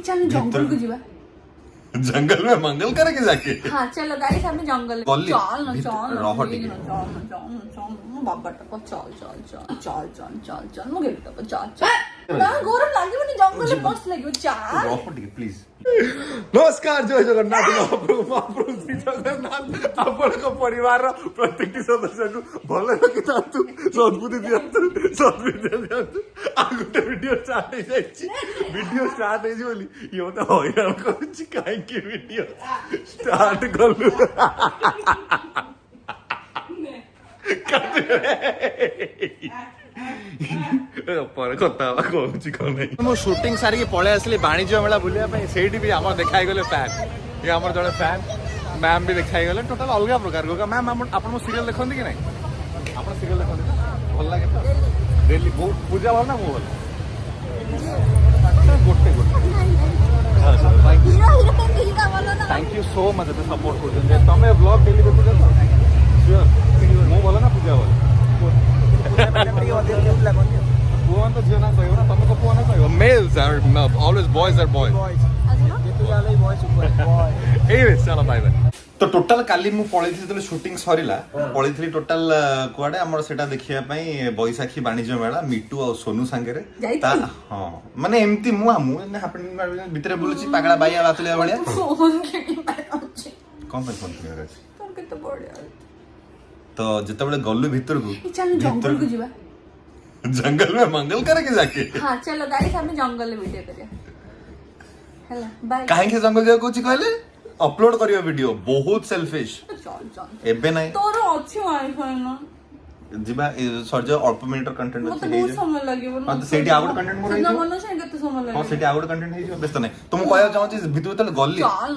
चल जंगल को जीवा जंगल में मंगल करेंगे जाके। हाँ चलो गाइस हमें जंगल गली चल ना चल रह टिके चल बाबा टका चल चल चल चल चल चल चल मुझे टका चल चल ना गरम लागियो नि जंगल में मस्त लागियो चल रह टिके प्लीज। नमस्कार जय जगन्नाथ महाप्रभु महाप्रभु श्री जगन्नाथ आपको परिवार प्रत्येक सदस्य को भल रखी था सद्बुद्धि दियंतु सद्बुद्धि दियंतु आ गोटे वीडियो स्टार्ट हो जाइछि वीडियो स्टार्ट हो बोली ये मते हैरान करूछि काहे की वीडियो स्टार्ट करलु पर कथा कहूँ कौन नहीं मु शूटिंग सारिकी पळै आसली वाणिज्य मेला बुलिया से भी आम देखा गले फैन ये आम जड़े फैन मैम भी देखा गले टोटाल अलग प्रकार को मैम आप सीरियल देखते कि नहीं आप सीरियल देखते भल लगे तो डेली पूजा भल ना मु भल गोटे थैंक यू सो मच एत सपोर्ट कर तुम ब्लॉग डेली देखुच तो श्योर मु भल ना पूजा भल Males are always boys are boys. चलो बाय बाय। तो टोटल काली मु पळैथि जले शूटिंग सरीला पळैथि टोटल कुआडे हमर सेटा देखिया पई बैसाखी वाणिज्य मेला मिटू और सोनू संगे ता हां माने एम्ति मु ने हैपनिंग भितरे बुलुची पागला बाइया बातलिया बळिया कोन पे फोन करे अछि तो जितेबले गलु भीतर को चल जंगल को जीवा जंगल में मंगल करेंगे जाके। हाँ चलो गाइस हमें जंगल में वीडियो करिया हेलो बाय काहे के जंगल जा कुछ कहले अपलोड करियो वीडियो बहुत सेल्फिश चल चल एबे नहीं तोर अछि वाईफाई ना जिबा सर्ज अल्प मिनिटर कंटेंट मत बहुत समय लागियो हां तो सेठी आउट कंटेंट मोर ना मन से कते समय लागियो हां सेठी आउट कंटेंट हे व्यस्त नहीं तुम कहया चाहो छी भितर तले गल्ली चल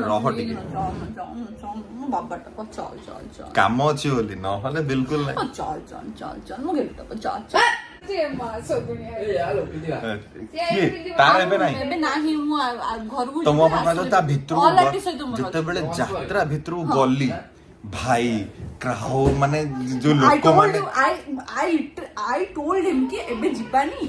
रह टिके चल बाबा टका चल चल चल काम अछि होली न हले बिल्कुल नहीं चल चल चल चल मुझे टका चल चल ये मां सो दुनिया ए यार ये तार एबे नहीं एबे नाही मु घर को तुम अपन ता भितर जते बेले यात्रा भितर गल्ली भाई क्राउड माने जो लोक माने आई टोल्ड हिम कि एबे जिबानी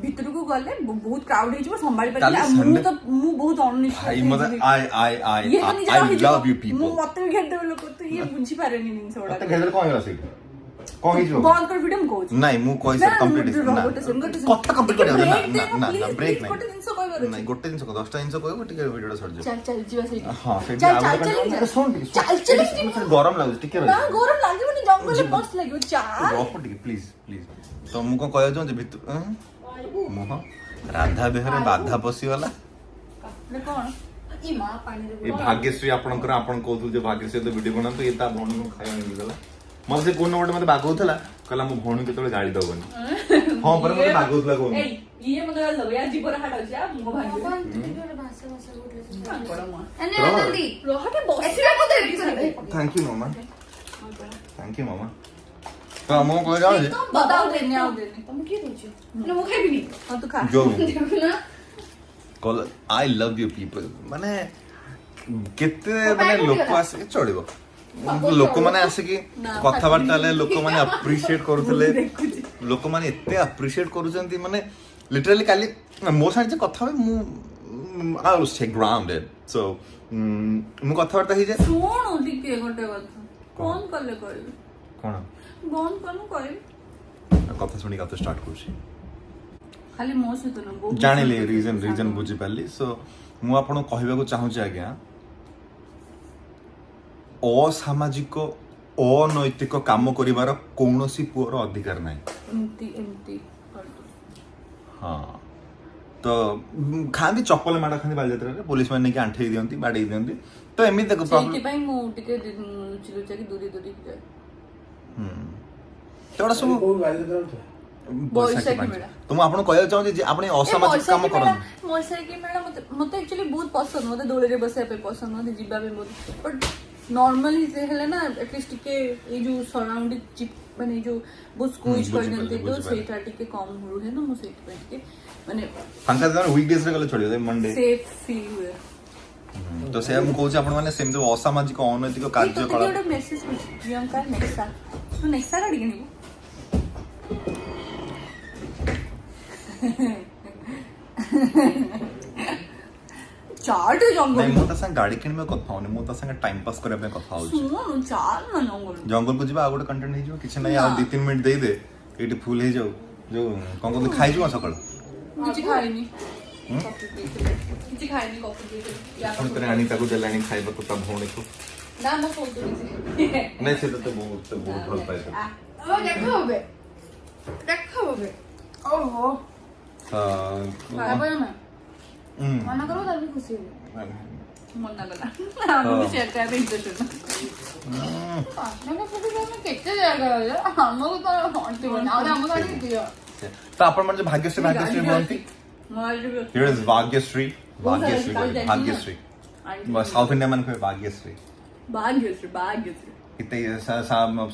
भीतर को गले बहुत क्राउड हे संभाली पारे मु तो मु बहुत ऑनेस्ट भाई मत आई लव यू पीपल मु मत भी घेर देबे लोक तो ये बुझी पारेनी नहीं सोडा मत घेर कोन होला से कोन ही जो बंद कर वीडियो को नहीं मु कोइ से कंप्लीट कत कंप्लीट कर ना ब्रेक नहीं गोटे दिन से कहबो नहीं गोटे दिन से 10 दिन से कहबो टिके वीडियो सर जो चल चल जीवा से हां से सुन चल गरम लागु टिके ना गरम लागियो नि जंगल में मस्त लागियो चल रह टिके प्लीज प्लीज तो मु को कहयो जो भितर मुह राधा बेहरे बाधा पसी वाला ने कोन ई मां पानी रे ए भाग्यश्री आपनकर आपन कहथु जे भाग्यश्री तो वीडियो बना तो एता भणी को खाया नहीं गला मत से कोन नोट मते बागौथला कहला मु भणी केतले गाड़ी दबनी हां पर मते बागौथला कोन ए ये मते लबया जीवर हाट अछि मु भाग्य भाषा अने जल्दी रोहटे बसिरा को दे थैंक यू मामा तो मो को जाओ बताओ देने आओ देने तुम की दोछ ने मु खाइ बिनी हां तू खा जो देखो ना call I love you people माने केते माने लोक आसे चढ़िबो लोक माने आसे कि कथा वार्ता ले लोक माने अप्रिशिएट करूथले लोक माने एते अप्रिशिएट करूचंती माने लिटरली काली मो साथ जे कथा होय मु आई वाज टेक ग्राउंडेड सो मु कथा वार्ता ही जे सुन टिके गोटे कथा फोन करले कहबी कोन फोन कनु कहबी कथा सुनी का तो स्टार्ट करछि खाली मो से तो न जानिले रीजन बुझी पाली सो मु आपन कहबा को चाहू छी आज्ञा असामाजिक अनैतिक काम करिवार कोनोसी पुअर अधिकार नाही एमती हाँ तो खांदी चप्पल माडा खांदी बालजात्रा रे पुलिस माने के आंठे दियंती बाडे दियंती तो एमि देखो प्रॉब्लम सेति भाई मु टिके लुचा की दूरी दूरी जाय तोड़ा सब कोन बालजात्रा बैसाखी मेला तुम आपन कहया चाहू जे आपने असामाजिक काम करन बैसाखी मेला मते एक्चुअली बहुत पसंद मते दोळे रे बसे पे पसंद मते जिबा पे बहुत बट नॉर्मली से हेले ना एटलीस्ट के ए जो सराउंडिंग चिप माने जो बहुत स्क्वीज कर देते तो सेटा टिके कम रुहे ना मु सेट पे के माने फांका दिन वीकडेज रे गले छोड़ी दे मंडे सेफ फील हुए तो से हम कहू आपण माने सेम जो असामाजिक अनैतिक कार्य कला तो मेसेज प्रियंका नेक्सा तू नेक्सा गाडी गनी ଚାଟେ ଜଙ୍ଗଲ ନାଇଁ ମୁଁ ତା ସାଙ୍ଗେ ଗାଡି କିଣିବା କଥା ହଉନି, ମୁଁ ତା ସାଙ୍ଗେ ଟାଇମ ପାସ୍ କରିବା ପାଇଁ କଥା ହଉଛି। ଶୁଣୁ ଚାଲ ନା ଜଙ୍ଗଲ ଜଙ୍ଗଲକୁ ଯିବା, ଆଉ ଗୋଟେ କଣ୍ଟେଣ୍ଟ ହେଇଯିବ, କିଛି ନାହିଁ ଆଉ 2-3 ମିନିଟ୍ ଦେଇଦେ, ଏଇଠି ଫୁଲ ହେଇଯାଉ। ଯୋଉ କଣ କହୁଥିଲି ଖାଇଯିବ ସକାଳୁ? କିଛି ଖାଇନି, କିଛି ଖାଇନି, କଫି ପୁଣି ଆଣି ତାକୁ ଦେଲାଣି ଖାଇବାକୁ ତା ଭଉଣୀକୁ। ନା ମୁଁ କହୁଥିଲି ନାଇଁ ସେ ତତେ ବହୁତ ଭଲ ପାଏ। ଦେଖ ଓହୋ ମନା କरो ତାହେଲେ ଖୁସି ହେବେ। ମନା କଲା ଆମେ ସେୟାର କରିବା ପାଇଁ ଇଣ୍ଟରେଷ୍ଟ କେତେ ଜାଗା ଆମକୁ ତ ଅଣ୍ଟିବନି ଆଉ ଆମ ଗାଡ଼ି ଦିଅ। ତ ଆପଣ ମାନେ ଭାଗ୍ୟଶ୍ରୀ ଭାଗ୍ୟଶ୍ରୀ କୁହନ୍ତି, ଭାଗ୍ୟଶ୍ରୀ ଭାଗ୍ୟଶ୍ରୀ ଭାଗ୍ୟଶ୍ରୀ ସାଉଥ इंडिया मन को भाग्यश्री भाग्यश्री भाग्यश्री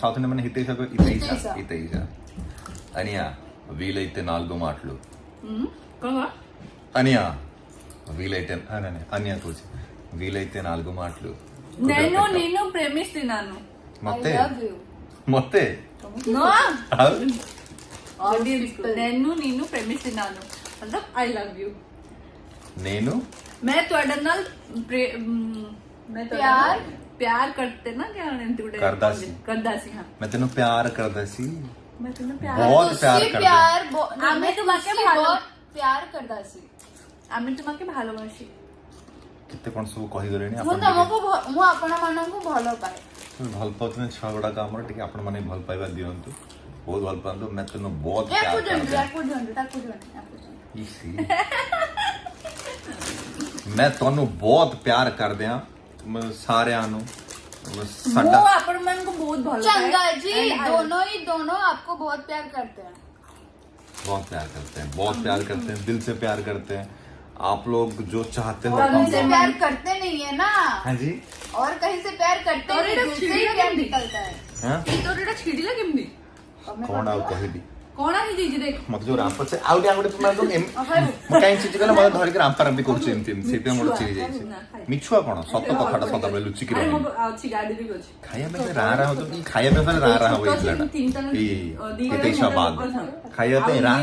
साउथ इंडिया मन हितेश हितेश हितेश अनिया వీలైతే 4 మాటలు అనియా వీలైతే అనియా కూర్చి వీలైతే 4 మాటలు నేను ప్రేమిస్తున్నాను ಮತ್ತೆ ಮತ್ತೆ నేను ప్రేమిస్తున్నాను मतलब आई लव यू। నేను मैं ਤੁਹਾਡੇ ਨਾਲ प्यार करते ना क्या करदा सी हाँ मैं तेनू प्यार करदा सी मैं तुम्हें बहुत प्यार करदा আমি তোমাকে प्यार करदा सी আমি তোমাকে ভালোবাসি। କେତେ କଣ ସବୁ କହିଗଲେଣି ମୁଁ ତମକୁ ମୁଁ ଆପଣ ମାନଙ୍କୁ ଭଲ ପାଏ। ଭଲ ପାଉଛନ୍ତି ଛୁଆ ଗୁଡାକ ଆମର, ଟିକେ ଆପଣ ମାନେ ଭଲ ପାଇବା ଦିଅନ୍ତୁ, ବହୁତ ଭଲ ପାଆନ୍ତୁ। मैं तेनू बहुत प्यार करदा मैं तेनू बहुत प्यार करदे हां सारिਆਂ ਨੂੰ साडा अपन मन को बहुत भलो चंगा जी दोनों आपको बहुत प्यार करते हैं, बहुत प्यार करते हैं, बहुत प्यार करते हैं, दिल से प्यार करते हैं। आप लोग जो चाहते हो कहीं से प्यार करते नहीं है ना। हाँ जी और कहीं से प्यार करते हैं, दिल से ही प्यार निकलता है। हाँ तो रेडा छिड़ीला केमदी कौन आउ कहिदी कोण आही दीजी देख मत जो रामपर से आउ आउटे तुम तो म काई चीज गला मत धरि के रामपर भी करछ एमती सेते मोर चिरी जाई मिछुआ कोन सत कथाटा सत बे लुचि के अरे अछि गाडी भी अछि खाया में रा हो तो खाया में रा हो इतलाटा ई केते शाबाद खाया पे रा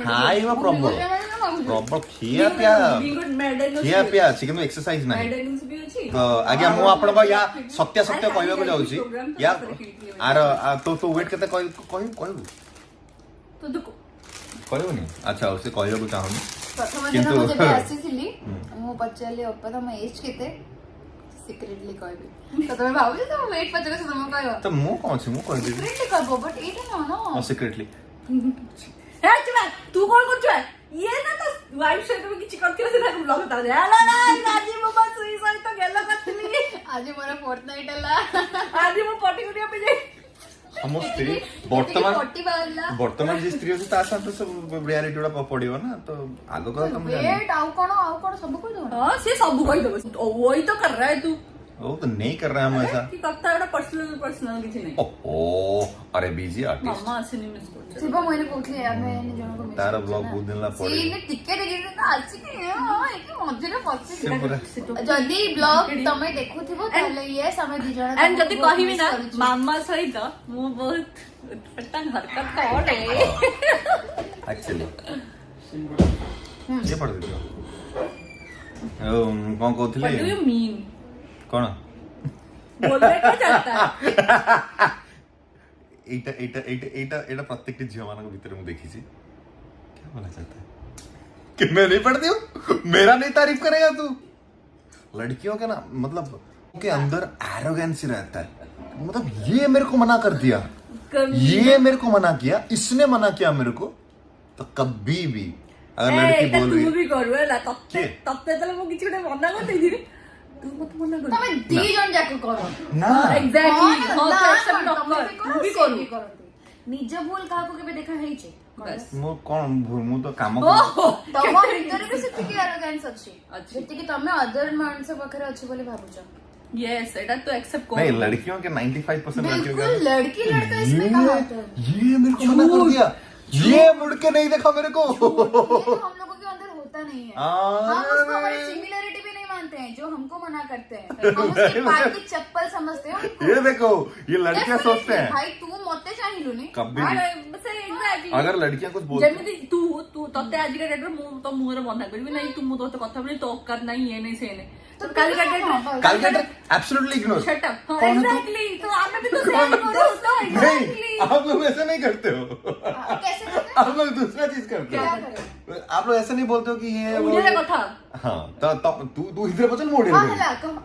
खाइबा प्रॉब्लम खिया पिया अछि कि एक्सरसाइज नाही तो आगे मु आपण या सत्य सत्य कहबा को जाउची या आर तो वेट केते कहू तो दुको कहबनी अच्छा उसे कहबा चाहूनी प्रथम दिन मुझे भी आसीथिली मु पचाली ओपा तम एज केते सिक्रेटली कहबी तो तमे भाबू तो वेट पचरे से तम कहबो तो मु कोन छी मु कह दे सिक्रेटली कहबो बट एटा न सिक्रेटली ए चुप तू कोन कर छ ये ना तो वाइफ से तुम किछि करथियो से ना ब्लॉग ता दे ला ना आजी मो बस सुई सहित गेलो करथली आज मोर फोर्टनाइट हला आज मो पटी गुडिया पे जाई हम स्त्री वर्तमान जी स्त्री होती ता साथ तो सब रियलिटी उड़ा पड़ियो ना तो आगो का तुम वेट आउ कोन सब कह दो हां से सब कह दो वही तो कर रहा है तू वो तो नहीं कर रहा है हम ऐसा कि कत्ता एटा पर्सनल किछि नहीं ओहो अरे बिजी आर्टिस्ट मामा आसिनी मिस कर शिवा मोइने कहथले हमें नि जण को तार ब्लॉग बहुत दिन ला पड़े सीने टिके देखि तो आसी कि एके मझरे पछी जदी ब्लॉग तमे देखुथिबो ताले ये समय दि जण एंड जदी कहिबी ना मामा सहित मु बहुत फटा हरकत करे एक्चुअली ये पढ़ दियो कौन कहथले व्हाट डू यू मीन कौन बोलबे का चाहता है एटा एटा एटा एटा एटा प्रत्येक झियो मानक भीतर मु देखी छी क्या बोलना चाहता है कि मैं नहीं पढ़ती हूँ मेरा नहीं तारीफ करेगा तू लड़कियों के ना मतलब के अंदर एरोगेंसी रहता है मतलब ये मेरे को मना कर दिया ये मेरे को मना किया इसने मना किया मेरे को तो कभी भी अगर लड़की बोल रही तू भी करू है तब तले मु किछि मना कर दे तू मत मना कर तमे दी जण जाको करो ना एग्जैक्टली हां तो एक्सेप्ट कर तू भी करू निज भूल काको केबे देखा हेइ छे बस मु कोन मु तो काम तम भीतर भी सेति एरोगेंस अछि जेति कि तमे अदर मानस पखरे अछि बोली भाबुछ यस एटा तो एक्सेप्ट कर नहीं लड़कियों के 95% लड़कियों के लड़की लड़का इसमें कहा होता है ये मेरे को मना कर दिया ये मुड़ के नहीं देखा मेरे को हम लोगों के अंदर होता नहीं है हम उसको हमारी सिमिलरिटी भी नहीं मानते हैं जो हमको मना करते हैं हम उसके पैर की चप्पल समझते हैं ये देखो ये लड़कियां सोचते हैं भाई तू मोते चाहिलु नहीं कभी भी बस एग्जैक्टली अगर लड़कियां कुछ बोलती जेमिति तू तू तते आज का डेट में मु तो मुहर बंधा करबी नहीं तू मु तो कथा बोली तो औकात नहीं ये नहीं से नहीं तो काल का डेट में काल का एब्सोल्युटली इग्नोर शट अप कौन है तू? एग्जैक्टली तो आपने भी तो सेम करो तो नहीं एग्जैक्टली आप लोग ऐसा नहीं करते हो कैसे करते हैं? आप लोग दूसरा चीज करते क्या हो करें? आप लोग ऐसा नहीं बोलते हो कि ये मुझे कथा हाँ तो तू इधर पचल मोड़े हाँ ହେଲା କହ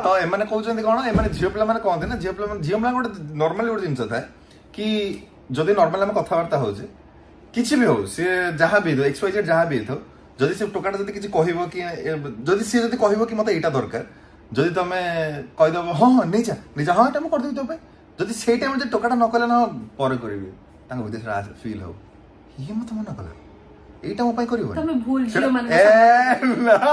तो एमाने कहउछन्ती कोन एमाने झियो पिला माने कहते ना झियो पिला गोटे नॉर्मली गोटे जिंस था कि जदि नॉर्मल हम कथबार्ता होजे किछि भी हो से जहां भी हो एक्सवाइजेड जहां भी हो जदि से टोकाटा जदि किछि कहइबो कि जदि से जदि कहइबो कि मते एटा दरकार जदि तमे कहि दबो हां नै जा हां एटा म कर देबी तो पे जदि से टाइम जे टोकाटा न कले ना पर करबी तांग विदेश फील हो ये मत मन कला एटा म पई करबो तमे भूल जियो मान ला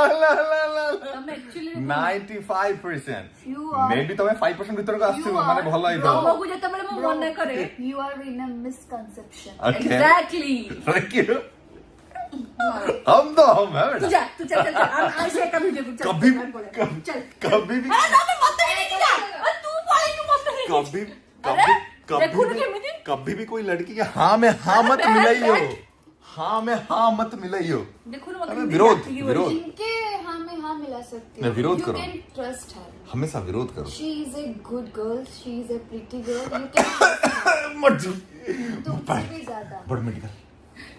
तमे एक्चुअली 95% You are- मेबी तमे 5% भीतर को आछिबो You माने are- भलो आइतो बाबा को जते बेले मो मन करे you are in a misconception Okay. Exactly thank you हम तो हम है तू बेटा जा तू चल चल आज से का वीडियो चल कभी चल कभी भी ए ना मत नहीं जा तू पळे तू मत नहीं कभी अरे, कभी देखो ना कभी केमिति? भी कभी भी कोई लड़की के हाँ में हाँ मत मिलाइयो हाँ में हाँ मत मिलाइयो देखो ना अरे विरोध विरोध इनके हाँ में हाँ मिला सकती मैं विरोध you करूं। can trust her हमेशा विरोध करो she is a good girl she is a pretty girl you can trust her मत तुमसे भी ज्यादा बड़ मेडिकल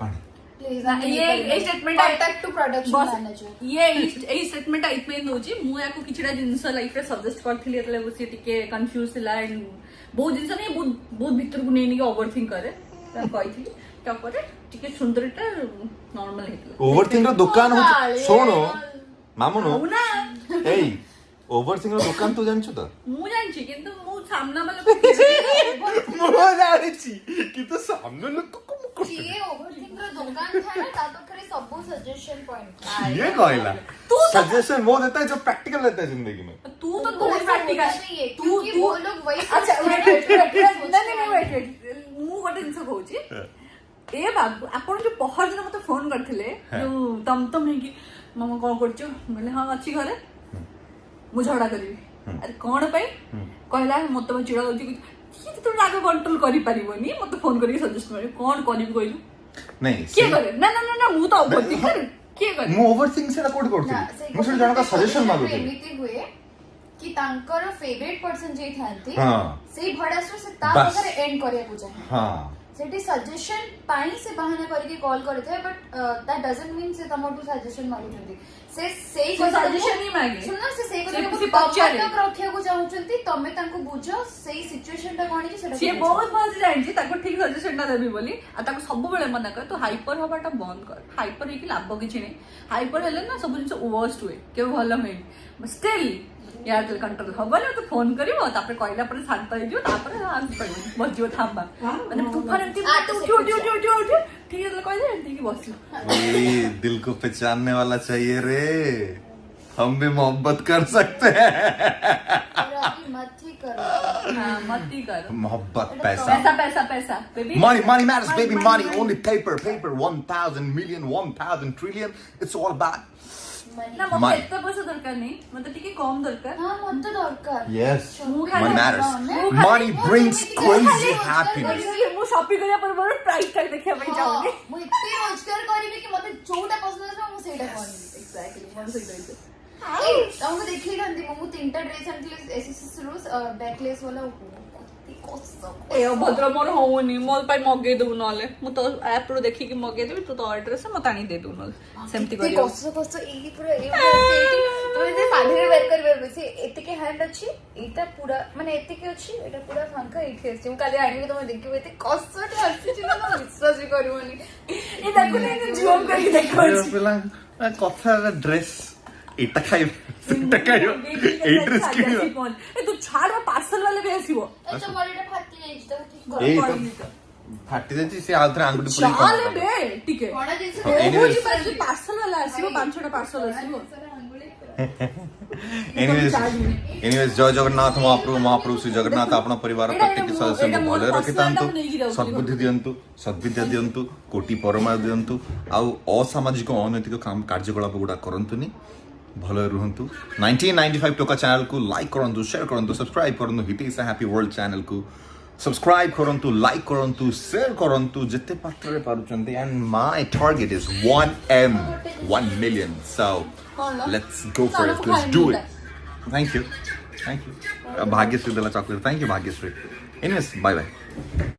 पानी प्लीज ये statement contact to production manager ये स्टेटमेंट आइपे नोची मु याको किछडा जिंस लाइफ रे सजेस्ट करथिली एतले बसी टिके कंफ्यूज थिला एंड बहुत जिंस नहीं बहुत भीतर को नहीं नहीं ओवरथिंक करे त कहिथिली टपरे टिके सुंदरटा नॉर्मल हेतला ओवरथिंक रो दुकान हो सुनो मामुनो ना एई ओवरथिंक रो दुकान तू जानछु तो मु जानछि किंतु मु सामना वाला मो जानिछि कि तो सामने लोग को ये ओवरथिंक रो दुकान था ना ता तो करे सब सजेशन पॉइंट ये कहला सजेशन वो देता है जो प्रैक्टिकल रहता है जिंदगी में तू तो तो प्रैक्टिकल तू वो लोग वही अच्छा वेट मु गोटे जिंस कहूची ए बाबू आपण जो पहर दिन मते फोन करथिले जो तम तम है कि मामा कोन करछो बोले हां अच्छी घरे मु झगड़ा करबी अरे कोन पई कहला मते चिड़ा होची कि तू राग कंट्रोल करि परिबोनी मते फोन करी सजेस्ट करे कोन करबी कहलु नहीं के करे ना ना ना ना मु तो ओवरथिंक कर के करे मु ओवरथिंक से कोड करथि मु से जण का सजेशन मागुथि एमिति हुए कि तांकर फेवरेट पर्सन जे थांती हां से भड़ासर से ता बस। पाखरे एंड करिया पूजा हां सेठी सजेशन पाई से बहाना करके कॉल करथे बट दैट डजंट मीन से तमटू सजेशन मागुचंती से सेई से suggestion नहीं मागे। सुनो से से को किसी पचारे। तक रखिया को चाहउचंती तमे तांको बुझो सेई सिचुएशन ता कोनी सेटा से बहुत भल जानि ताको ठीक सजेशन ना देबी बोली आ ताको सब बेले मना कर तू हाइपर होबाटा बंद कर हाइपर हे कि लाभ किछि नै हाइपर हेले ना सब जिंस वर्स्ट हुए के भलो होई स्टिल यार तो कंट्रोल हबले तो फोन करिवो तापर कहला पर शांत हो जियो तापर हम कहू बजियो थांबा माने तूफान एंती उठ ठीक है कह दे एंती की बस ये दिल को पहचानने वाला चाहिए रे हम भी मोहब्बत कर सकते हैं अभी मत ही करो हां मत ही कर मोहब्बत पैसा पैसा पैसा पैसा baby money matters baby money only paper 1000 million 1000 trillion it's all about ना मत Money. एते पैसा दरकार नहीं मतलब ठीक कम दरकार हां मत तो दरकार yes मु money matters खाली- money brings crazy happiness मु शॉपिंग करिया पर मोर प्राइस टैग देखिया पई जाउनी मु इत्ते रोजगार करबी कि मते जोटा पसंद आछो मु सेटा करबी एक्जेक्टली मोर सही कहते ए तमको देखली गंदी मु तीनटा ड्रेस आनथि एसएसएस रूस बैकलेस वाला ए भद्र मोर होउनी मोर पाई मगे दउ नले मु तो ऐप रो देखि कि मगे देबी तू तो ऑर्डर से मत आनी दे दउ नले सेमती ते करियो कस ए पूरा ए तो जे साधे वेट करबे से एते के हैंड अछि एटा पूरा माने एते के अछि एटा पूरा फांका एठी अछि मु काली आनिबे तमे देखिबे एते कसट अछि जे ना विश्वास भी करबोनी ए देखो ने जूम करके देखो ପିଲା କଥା ଡ୍ରେସ୍ ଏଇଟା ଖାଇବ ସେଟା ଖାଇବ ଏଇ ଡ୍ରେସ୍ କିଣିବ ए तू छाड़ पार्सल वाले भी आसीबो ए तो मरेटा फाटी जाइछ तो ठीक ଏଇ कर ତ फाटी ଯାଇଛି ସେ ଆଉ ଥରେ ଆଙ୍ଗୁଠି ପୁରେଇ चाले बे ठीक है कोना जिंस हाँ, anyways. पार्सल वाला आसीबो 5-6टा पार्सल आसीबो एनीवेज जय जगन्नाथ महाप्रभु श्री जगन्नाथ आपण परिवार प्रत्येक सदस्य को भले रखितांतु सद्बुद्धि दियंतु सद्विद्या दियंतु कोटि परमा दियंतु आउ असामाजिक अनैतिक काम कार्यकलाप गुडा करंतुनी भले रुहंतु 1995 टोका चैनल को लाइक करंतु शेयर करंतु सब्सक्राइब करंतु hit is a happy world channel को सब्सक्राइब करंतु, लाइक करंतु, शेयर करंतु जिते पात्रे पारुचंती and my target is 1 million. So let's go for it. Let's do it. Thank you. Bhagyashree दिला chocolate. Thank you Bhagyashree. Anyways, bye bye.